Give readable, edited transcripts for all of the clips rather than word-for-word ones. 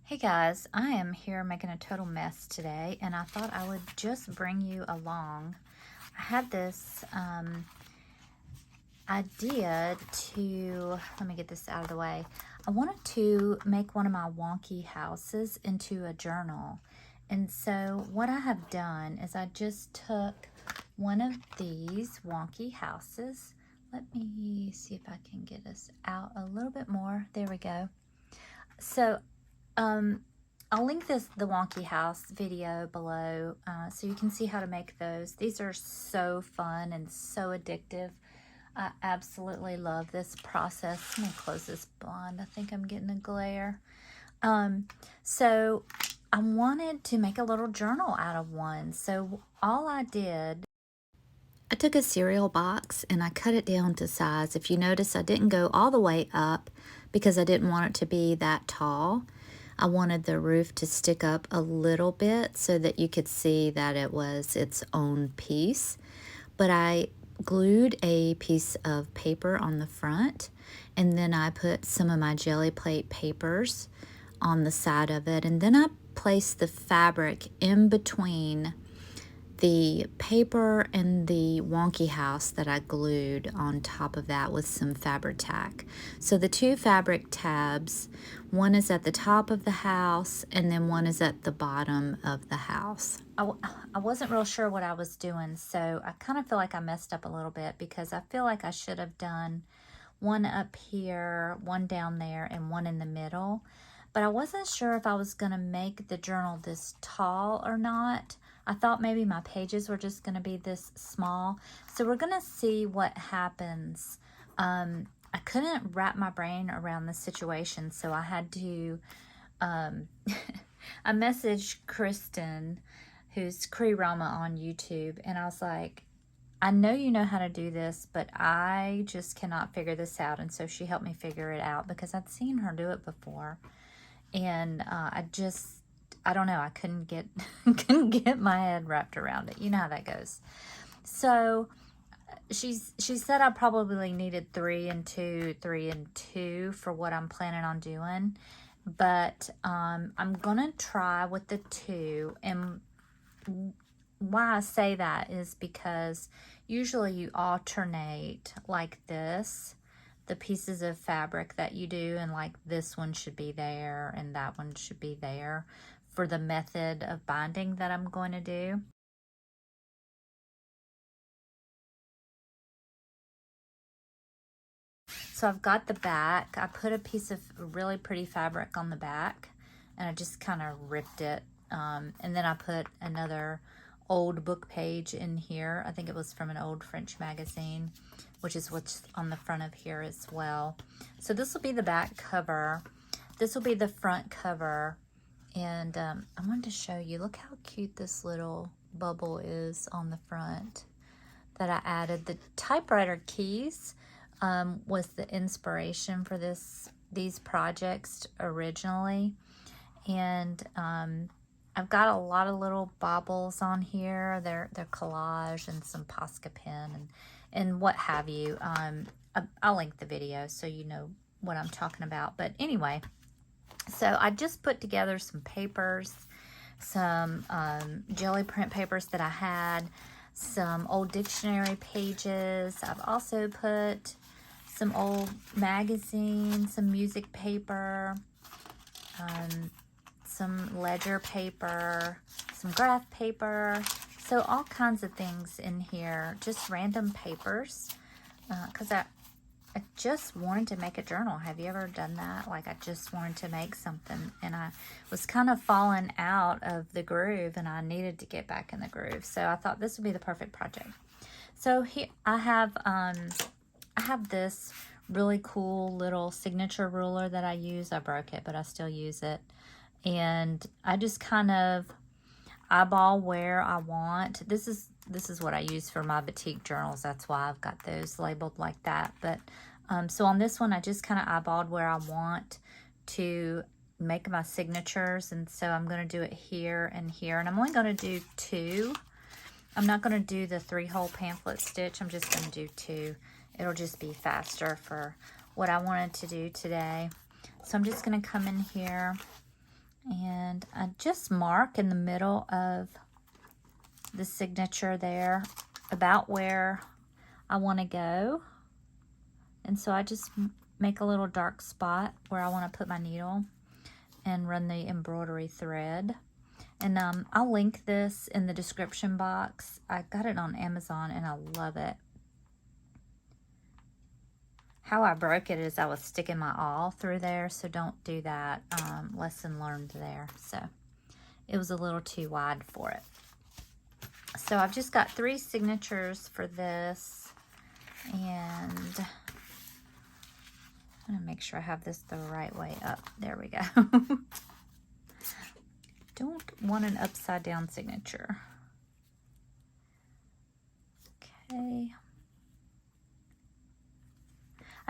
Hey guys, I am here making a total mess today, and I thought I would just bring you along. I had this idea to, let me get this out of the way. I wanted to make one of my wonky houses into a journal. And so what I have done is I just took one of these wonky houses. Let me see if I can get us out a little bit more. There we go. So I'll link the Wonky House video below so you can see how to make those. These are so fun and so addictive. I absolutely love this process. Let me close this blind. I think I'm getting a glare. So I wanted to make a little journal out of one. So all I did, I took a cereal box and I cut it down to size. If you notice, I didn't go all the way up because I didn't want it to be that tall. I wanted the roof to stick up a little bit so that you could see that it was its own piece. But I glued a piece of paper on the front, and then I put some of my jelly plate papers on the side of it, and then I placed the fabric in between the paper and the wonky house that I glued on top of that with some Fabri-Tac. So the two fabric tabs, one is at the top of the house and then one is at the bottom of the house. I wasn't real sure what I was doing, so I kind of feel like I messed up a little bit because I feel like I should have done one up here, one down there, and one in the middle. But I wasn't sure if I was going to make the journal this tall or not. I thought maybe my pages were just going to be this small. So we're going to see what happens. I couldn't wrap my brain around the situation, so I had to, I messaged Kristen, who's Rama on YouTube, and I was like, I know you know how to do this, but I just cannot figure this out. And so she helped me figure it out because I'd seen her do it before. And I don't know, I couldn't get my head wrapped around it. You know how that goes. So she said I probably needed 3 and 2, 3 and 2 for what I'm planning on doing. But I'm gonna try with the 2. And why I say that is because usually you alternate like this, the pieces of fabric that you do, and like this one should be there and that one should be there for the method of binding that I'm going to do. So I've got the back. I put a piece of really pretty fabric on the back and I just kind of ripped it. And then I put another old book page in here. I think it was from an old French magazine, which is what's on the front of here as well. So this will be the back cover. This will be the front cover. And I wanted to show you, look how cute this little bubble is on the front that I added. The typewriter keys was the inspiration for these projects originally. And I've got a lot of little baubles on here. They're collage and some Posca pen and what have you. I'll link the video so you know what I'm talking about. But anyway, so I just put together some papers, some jelly print papers that I had, some old dictionary pages. I've also put some old magazines, some music paper, some ledger paper, some graph paper, so all kinds of things in here, just random papers, because I just wanted to make a journal. Have you ever done that? Like I just wanted to make something and I was kind of falling out of the groove and I needed to get back in the groove. So I thought this would be the perfect project. So here I have this really cool little signature ruler that I use. I broke it, but I still use it. And I just kind of eyeball where I want. This is what I use for my batik journals. That's why I've got those labeled like that. But so on this one, I just kind of eyeballed where I want to make my signatures. And so I'm going to do it here and here. And I'm only going to do 2. I'm not going to do the 3-hole pamphlet stitch. I'm just going to do 2. It'll just be faster for what I wanted to do today. So I'm just going to come in here And I just mark in the middle of the signature there about where I want to go. And so I just make a little dark spot where I want to put my needle and run the embroidery thread. And I'll link this in the description box. I got it on Amazon and I love it. How I broke it is I was sticking my awl through there, so don't do that. Lesson learned there. So it was a little too wide for it. So I've just got 3 signatures for this, and I'm gonna make sure I have this the right way up. There we go. Don't want an upside down signature. Okay.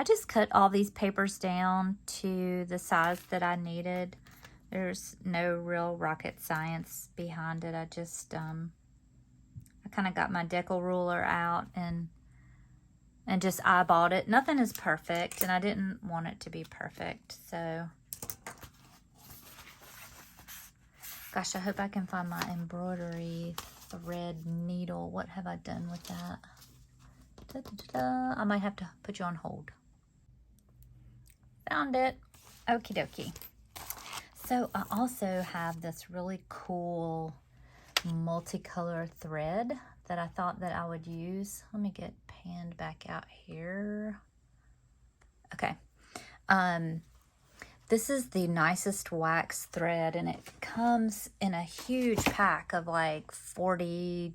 I just cut all these papers down to the size that I needed. There's no real rocket science behind it. I just, I kind of got my decal ruler out and just eyeballed it. Nothing is perfect, and I didn't want it to be perfect, so. Gosh, I hope I can find my embroidery thread needle. What have I done with that? Da, da, da, da. I might have to put you on hold. Found it. Okie dokie. So I also have this really cool multicolor thread that I thought that I would use. Let me get panned back out here. Okay. This is the nicest wax thread, and it comes in a huge pack of like 42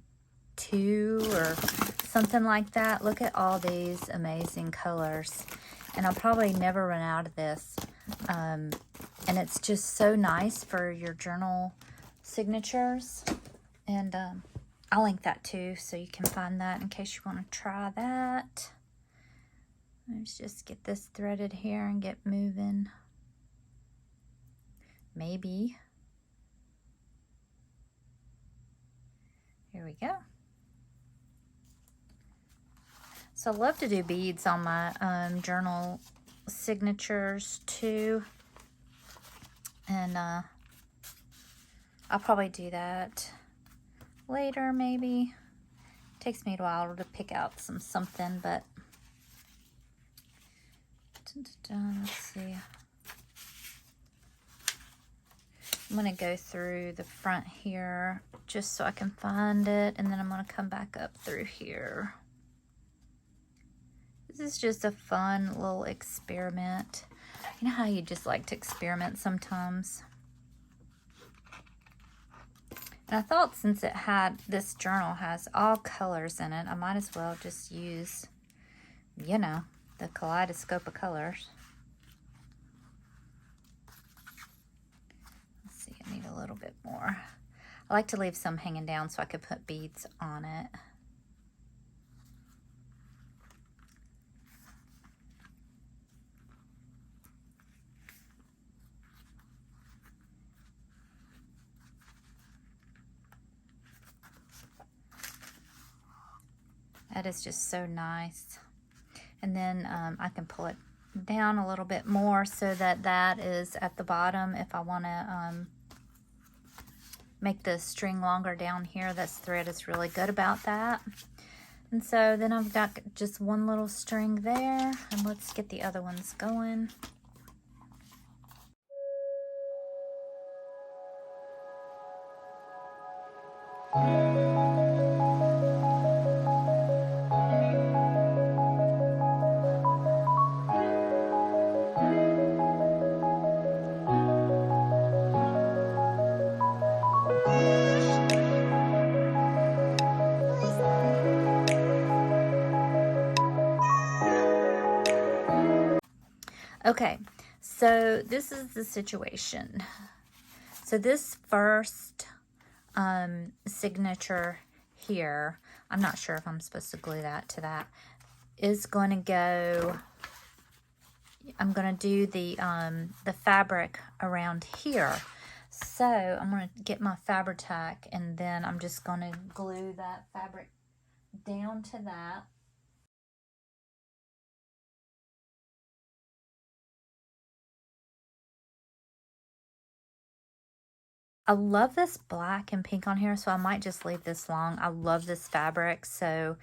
or something like that. Look at all these amazing colors. And I'll probably never run out of this. And it's just so nice for your journal signatures. And I'll link that too, so you can find that in case you want to try that. Let's just get this threaded here and get moving. Maybe. Here we go. So I love to do beads on my journal signatures too. And I'll probably do that later maybe. Takes me a while to pick out something, but let's see. I'm going to go through the front here just so I can find it, and then I'm going to come back up through here. This is just a fun little experiment. You know how you just like to experiment sometimes? And I thought since this journal has all colors in it, I might as well just use, you know, the kaleidoscope of colors. Let's see, I need a little bit more. I like to leave some hanging down so I could put beads on it. That is just so nice. And then I can pull it down a little bit more so that that is at the bottom if I want to make the string longer down here. This thread is really good about that. And so then I've got just one little string there, and let's get the other ones going. Okay, so this is the situation. So this first signature here, I'm not sure if I'm supposed to glue that to that, is going to go, I'm going to do the fabric around here. So I'm going to get my Fabri-Tac, and then I'm just going to glue that fabric down to that. I love this black and pink on here, so I might just leave this long. I love this fabric, so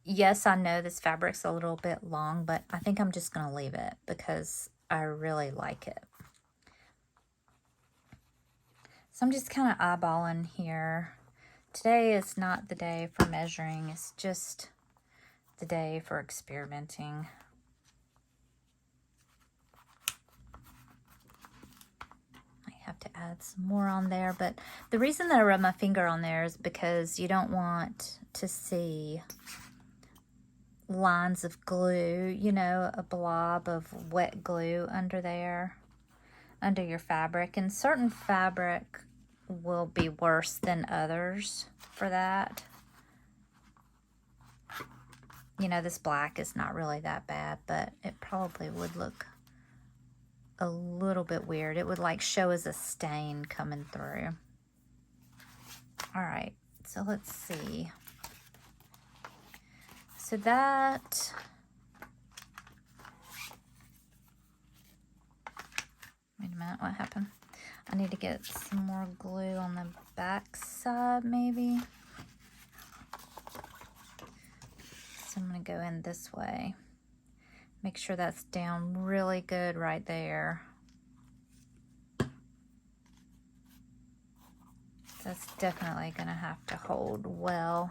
yes, I know this fabric's a little bit long, but I think I'm just going to leave it because I really like it. So I'm just kind of eyeballing here. Today is not the day for measuring. It's just the day for experimenting. I have to add some more on there, but the reason that I rub my finger on there is because you don't want to see lines of glue, you know, a blob of wet glue under there, under your fabric. And certain fabric will be worse than others for that. You know, this black is not really that bad, but it probably would look a little bit weird. It would like show as a stain coming through. All right, so let's see. So that, wait a minute, what happened? I need to get some more glue on the back side, maybe. So I'm going to go in this way. Make sure that's down really good right there. That's definitely going to have to hold well.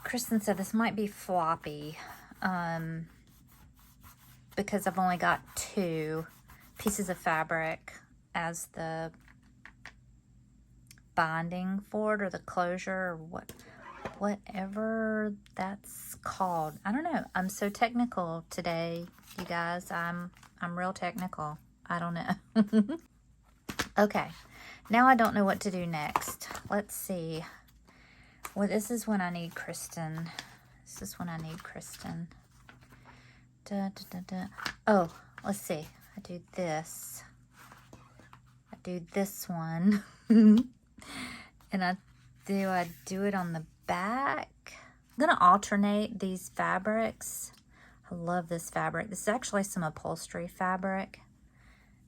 Kristen said this might be floppy because I've only got 2 pieces of fabric as the binding for it, or the closure, or whatever that's called. I don't know. I'm so technical today, you guys. I'm real technical. I don't know. Okay, now I don't know what to do next. Let's see. Well, this is when I need Kristen. This is when I need Kristen. Da, da, da, da. Oh, let's see. I do this. I do this one. And I do it on the back. I'm going to alternate these fabrics. I love this fabric. This is actually some upholstery fabric.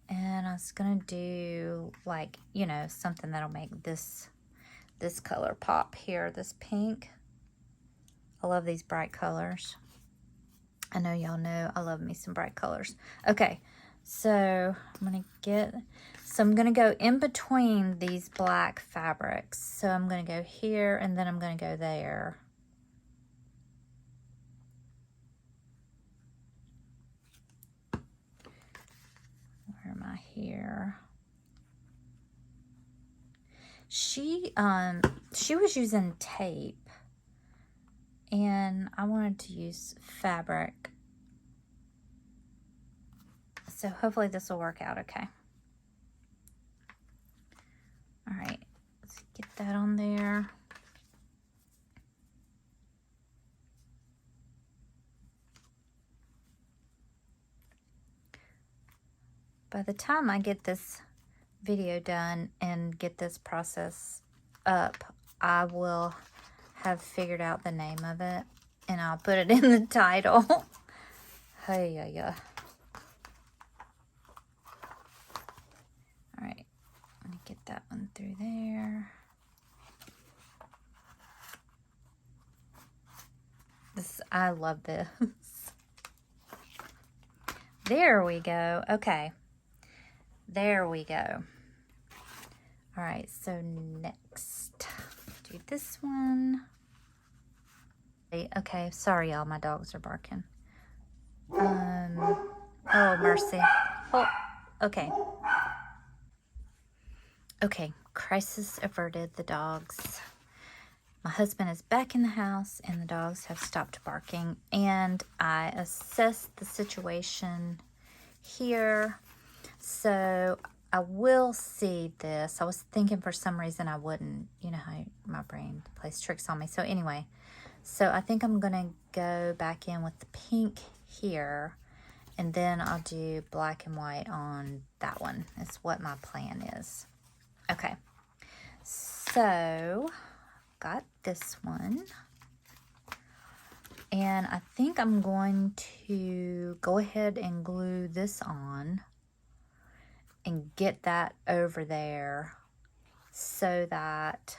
And I was going to do, like, you know, something that'll make this color pop here, this pink. I love these bright colors. I know y'all know I love me some bright colors. Okay, so I'm going to go in between these black fabrics. So I'm going to go here, and then I'm going to go there. Where am I here? She was using tape, and I wanted to use fabric. So hopefully this will work out okay. All right, let's get that on there. By the time I get this video done and get this process up, I will have figured out the name of it, and I'll put it in the title. Hey, yeah. All right, let me get that one through there. I love this. There we go. Okay. There we go. All right, so next, do this one. Okay, sorry y'all, my dogs are barking. Oh, mercy. Oh, okay. Okay, crisis averted, the dogs. My husband is back in the house and the dogs have stopped barking, and I assessed the situation here. So I will see this. I was thinking for some reason I wouldn't. You know how my brain plays tricks on me. So anyway, so I think I'm going to go back in with the pink here, and then I'll do black and white on that one. That's what my plan is. Okay, so got this one. And I think I'm going to go ahead and glue this on. and get that over there so that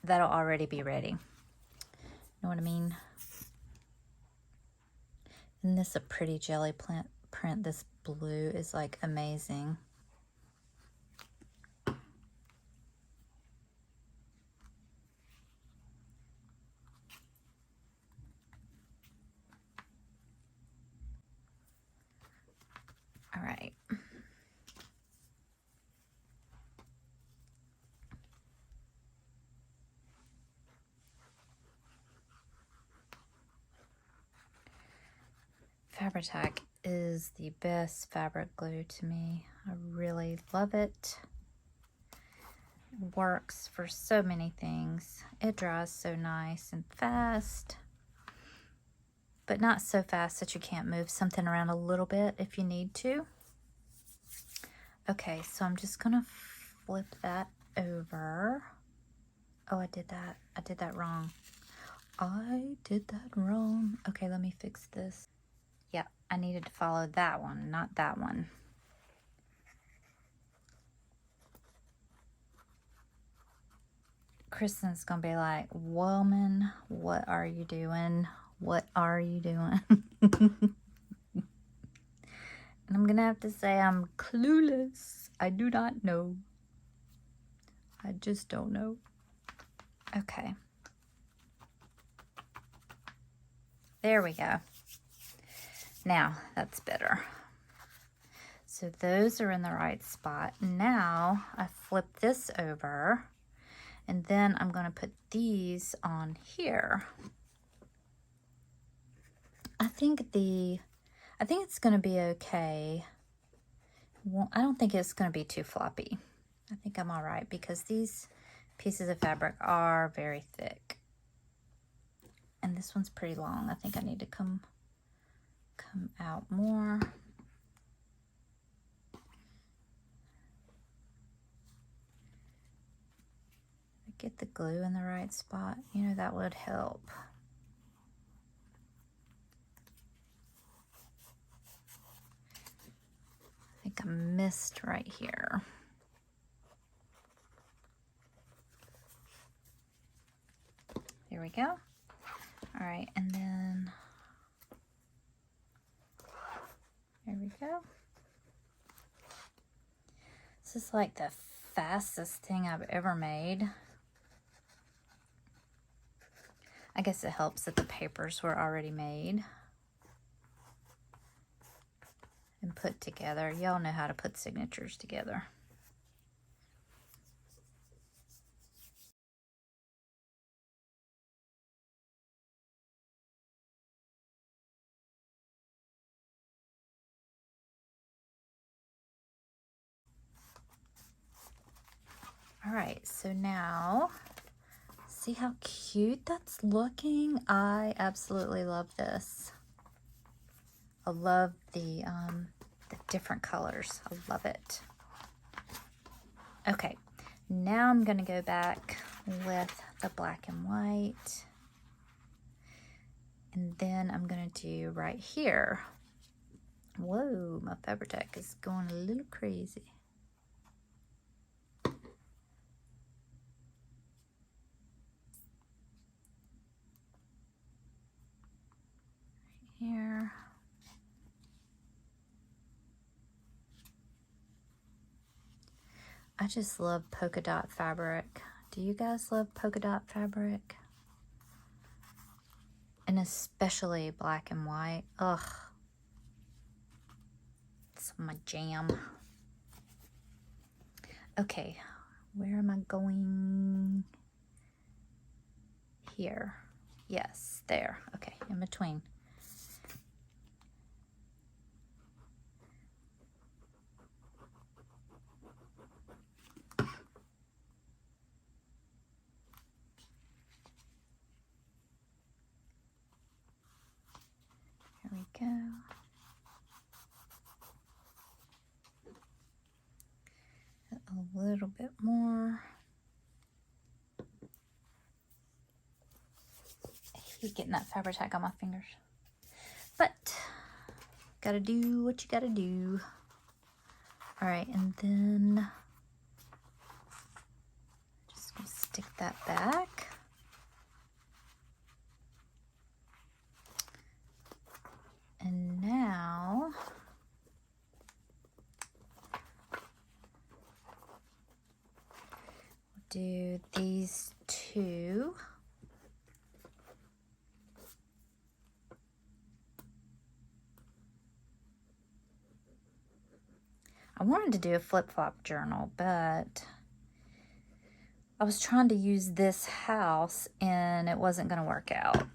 that'll already be ready. Know what I mean? Isn't this a pretty jelly print? This blue is like amazing. All right. Fabri-Tac is the best fabric glue to me. I really love it. It works for so many things. It dries so nice and fast, but not so fast that you can't move something around a little bit if you need to. Okay, so I'm just gonna flip that over. Oh, I did that. I did that wrong. I did that wrong. Okay, let me fix this. Yeah, I needed to follow that one, not that one. Kristen's gonna be like, woman, what are you doing? What are you doing? And I'm gonna have to say I'm clueless. I do not know. I just don't know. Okay. There we go. Now, that's better. So those are in the right spot. Now, I flip this over, and then I'm going to put these on here. I think it's going to be okay. Well, I don't think it's going to be too floppy. I think I'm all right because these pieces of fabric are very thick. And this one's pretty long. I think I need to come out more. Get the glue in the right spot. You know, that would help. I think I missed right here. There we go. All right, and then there we go. This is like the fastest thing I've ever made. I guess it helps that the papers were already made and put together. Y'all know how to put signatures together. All right, so now, see how cute that's looking? I absolutely love this. I love the different colors. I love it. Okay, now I'm gonna go back with the black and white. And then I'm gonna do right here. Whoa, my Fabri-Tac is going a little crazy. Here. I just love polka dot fabric. Do you guys love polka dot fabric? And especially black and white. Ugh. It's my jam. Okay, where am I going? Here. Yes, there. Okay, in between. There we go. A little bit more. I hate getting that Fabri-Tac on my fingers. But Gotta do what you gotta do. All right, and then just gonna stick that back. And now we'll do these two. I wanted to do a flip-flop journal, but I was trying to use this house and it wasn't going to work out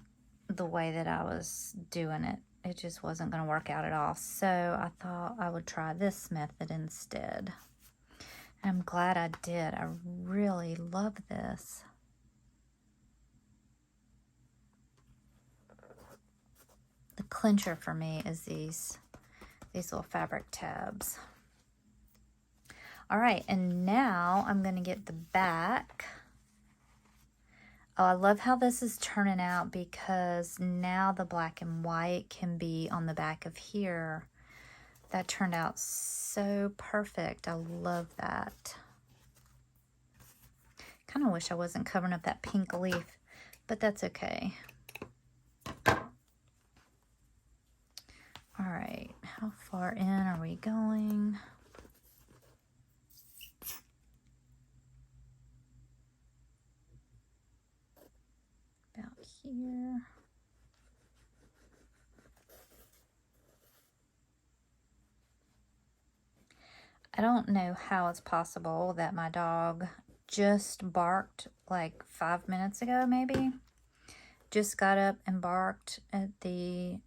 the way that I was doing it. It just wasn't going to work out at all. So I thought I would try this method instead. And I'm glad I did. I really love this. The clincher for me is these little fabric tabs. All right, and now I'm going to get the back. Oh, I love how this is turning out because now the black and white can be on the back of here. That turned out so perfect. I love that. Kind of wish I wasn't covering up that pink leaf, but that's okay. All right, how far in are we going? About here. I don't know how it's possible that my dog just barked like 5 minutes ago, maybe. Just got up and barked at the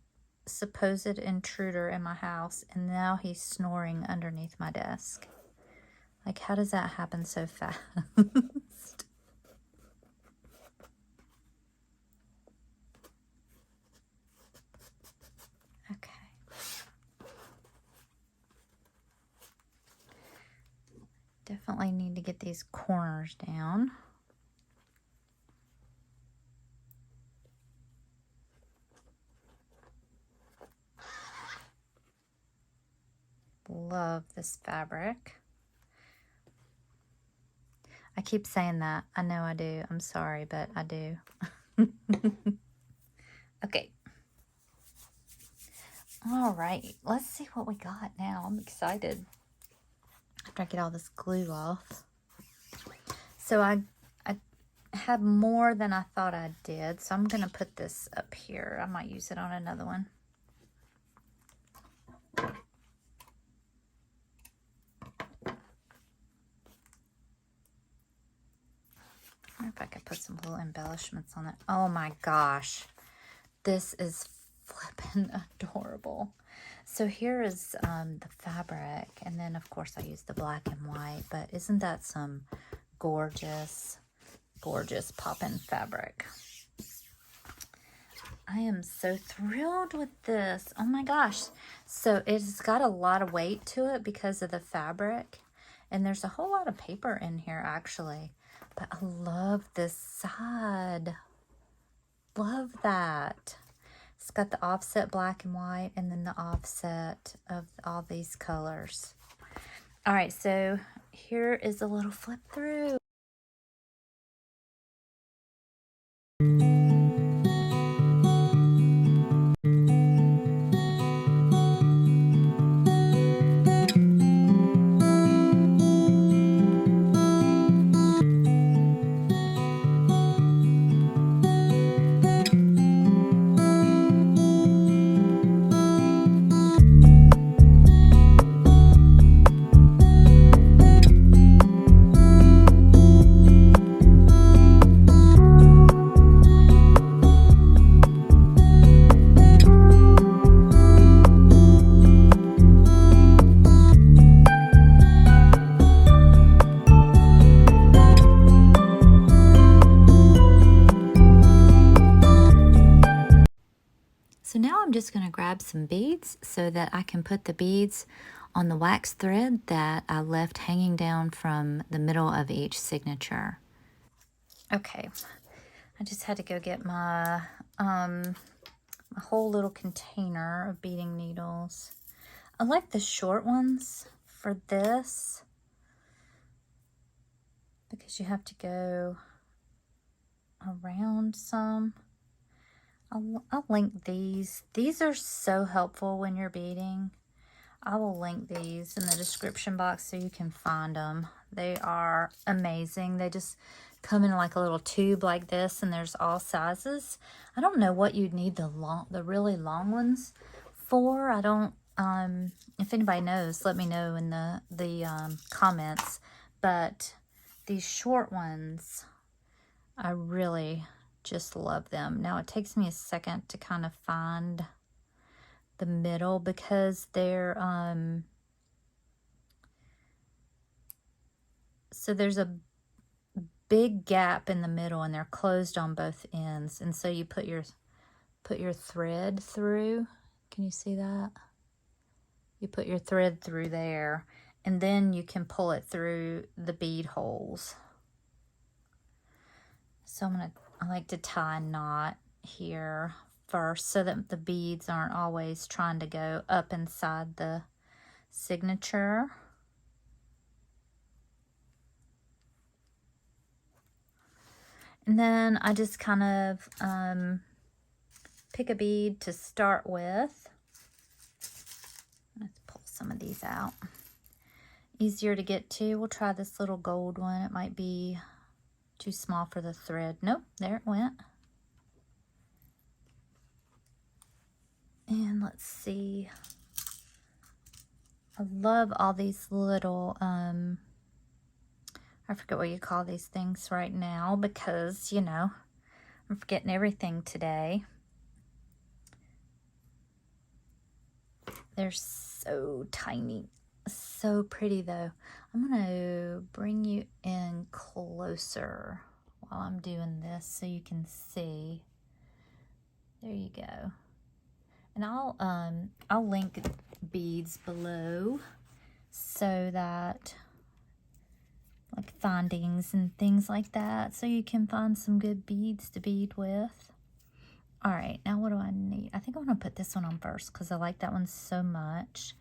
supposed intruder in my house, and now he's snoring underneath my desk. Like, how does that happen so fast? Okay. Definitely need to get these corners down. Love this fabric. I keep saying that. I know I do. I'm sorry, but I do. Okay. All right. Let's see what we got now. I'm excited. After I get all this glue off. So I have more than I thought I did. So I'm going to put this up here. I might use it on another one. I wonder if I could put some little embellishments on it. Oh my gosh. This is flippin' adorable. So here is the fabric. And then, of course, I use the black and white. But isn't that some gorgeous, gorgeous pop-in fabric? I am so thrilled with this. Oh my gosh. So it's got a lot of weight to it because of the fabric. And there's a whole lot of paper in here, actually. But I love this side. Love that. It's got the offset black and white and then the offset of all these colors. All right, so here is a little flip through. So now I'm just going to grab some beads so that I can put the beads on the wax thread that I left hanging down from the middle of each signature. Okay, I just had to go get my my whole little container of beading needles. I like the short ones for this because you have to go around some. I'll link these. These are so helpful when you're beading. I will link these in the description box so you can find them. They are amazing. They just come in like a little tube like this, and there's all sizes. I don't know what you'd need the really long ones for. I don't, if anybody knows, let me know in the comments. But these short ones, I really just love them. Now it takes me a second to kind of find the middle because they're so there's a big gap in the middle and they're closed on both ends, and so you put your thread through. Can you see that? You put your thread through there, and then you can pull it through the bead holes. So I like to tie a knot here first so that the beads aren't always trying to go up inside the signature. And then I just kind of pick a bead to start with. Let's pull some of these out. Easier to get to. We'll try this little gold one. It might be too small for the thread. Nope, there it went. And let's see. I love all these little, I forget what you call these things right now because, you know, I'm forgetting everything today. They're so tiny. So pretty though. I'm going to bring you in closer while I'm doing this so you can see. There you go. And I'll link beads below so that, like findings and things like that, so you can find some good beads to bead with. All right, now what do I need? I think I want to put this one on first because I like that one so much.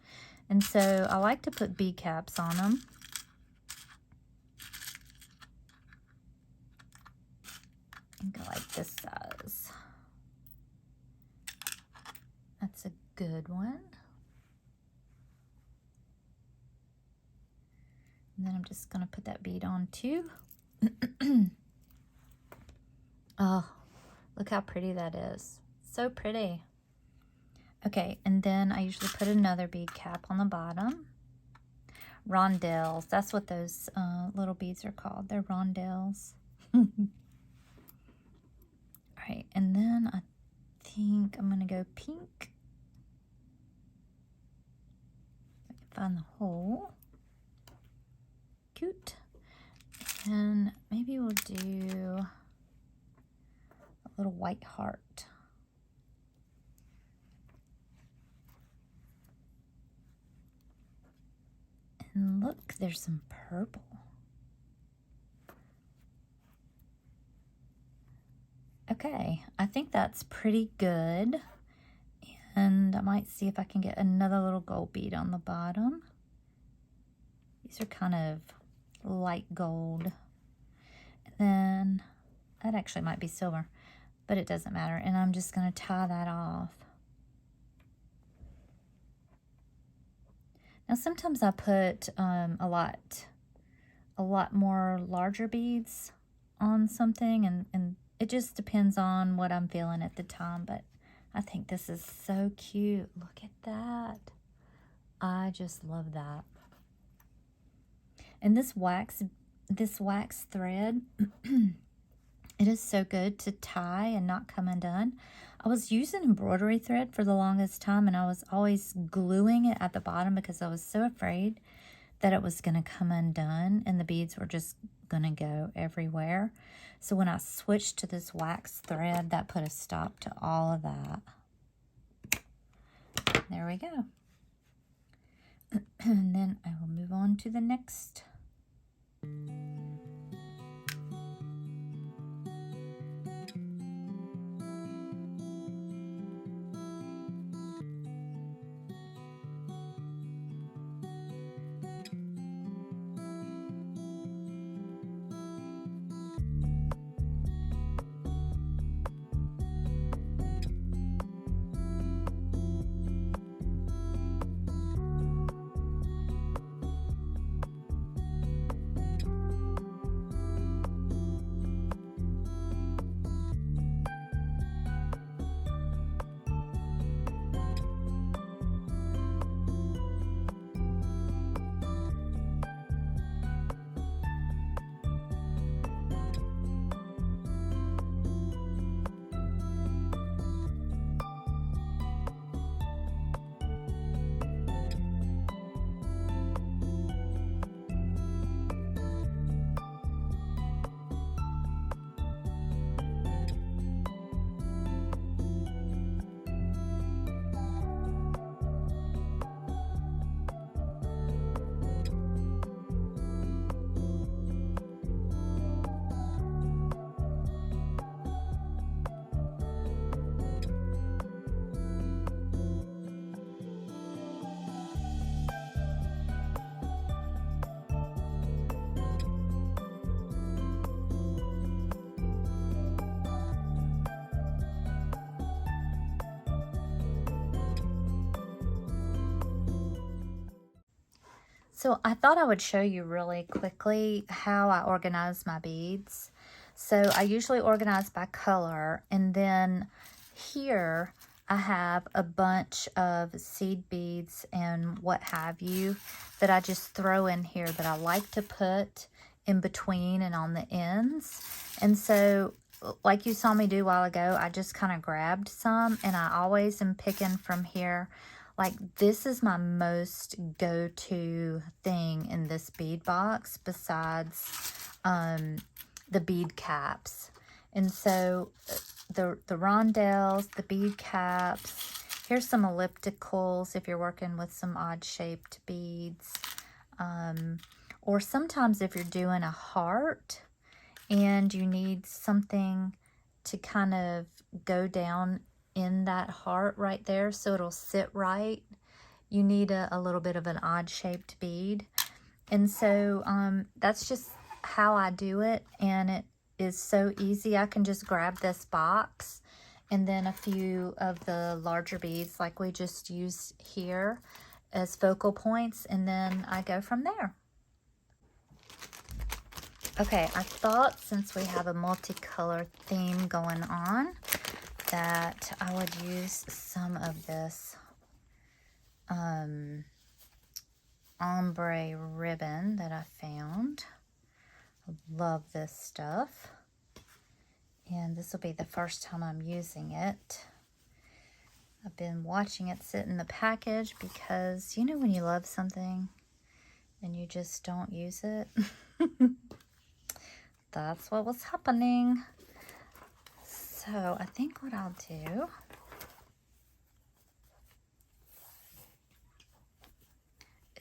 And so I like to put bead caps on them. And go like this size. That's a good one. And then I'm just going to put that bead on too. Oh, look how pretty that is. So pretty. Okay, and then I usually put another bead cap on the bottom. Rondelles. That's what those little beads are called. They're rondelles. All right, and then I think I'm going to go pink. I can find the hole. Cute. And maybe we'll do a little white heart. And look, there's some purple. Okay, I think that's pretty good. And I might see if I can get another little gold bead on the bottom. These are kind of light gold. And then that actually might be silver, but it doesn't matter. And I'm just going to tie that off. Now sometimes I put a lot more larger beads on something, and it just depends on what I'm feeling at the time, but I think this is so cute. Look at that. I just love that. And this wax thread, it is so good to tie and not come undone. I was using embroidery thread for the longest time, and I was always gluing it at the bottom because I was so afraid that it was going to come undone and the beads were just going to go everywhere. So when I switched to this wax thread, that put a stop to all of that. There we go. And then I will move on to the next. So I thought I would show you really quickly how I organize my beads. So I usually organize by color, and then here I have a bunch of seed beads and what have you that I just throw in here that I like to put in between and on the ends. And so like you saw me do a while ago, I just kind of grabbed some, and I always am picking from here. Like, this is my most go-to thing in this bead box besides the bead caps. And so the rondelles, the bead caps, here's some ellipticals if you're working with some odd-shaped beads. Or sometimes if you're doing a heart and you need something to kind of go down in that heart right there so it'll sit right, you need a little bit of an odd shaped bead. And so that's just how I do it, and it is so easy. I can just grab this box and then a few of the larger beads like we just used here as focal points, and then I go from there. Okay, I thought since we have a multicolor theme going on that I would use some of this ombre ribbon that I found. I love this stuff. And this will be the first time I'm using it. I've been watching it sit in the package because, you know, when you love something and you just don't use it. That's what was happening. So I think what I'll do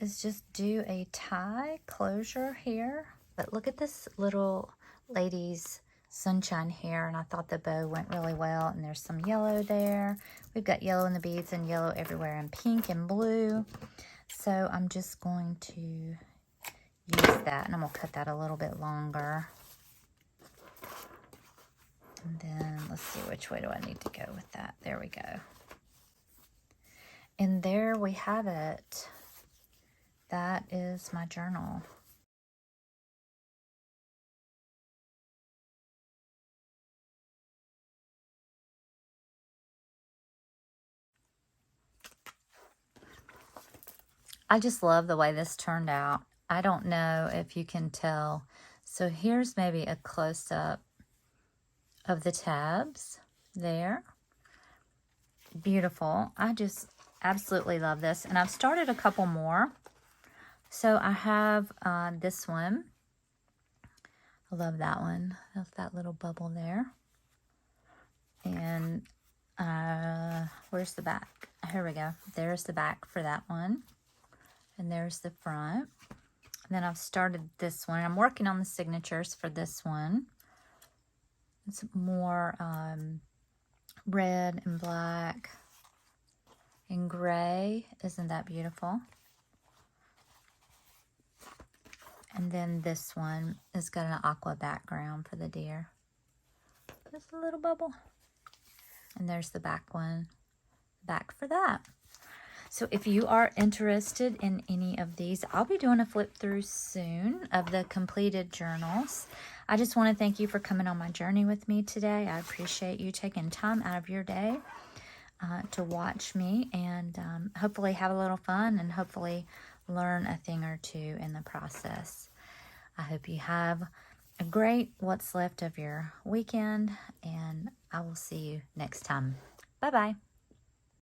is just do a tie closure here. But look at this little lady's sunshine hair, and I thought the bow went really well. And there's some yellow there. We've got yellow in the beads and yellow everywhere, and pink and blue. So I'm just going to use that, and I'm gonna cut that a little bit longer. And then let's see, which way do I need to go with that? There we go. And there we have it. That is my journal. I just love the way this turned out. I don't know if you can tell. So here's maybe a close-up of the tabs there. Beautiful. I just absolutely love this. And I've started a couple more. So I have this one. I love that one. That's that little bubble there. And where's the back? Here we go. There's the back for that one. And there's the front. And then I've started this one. I'm working on the signatures for this one. It's more red and black and gray. Isn't that beautiful? And then this one has got an aqua background for the deer. Just a little bubble. And there's the back one. Back for that. So if you are interested in any of these, I'll be doing a flip through soon of the completed journals. I just want to thank you for coming on my journey with me today. I appreciate you taking time out of your day to watch me, and hopefully have a little fun and hopefully learn a thing or two in the process. I hope you have a great what's left of your weekend, and I will see you next time. Bye-bye.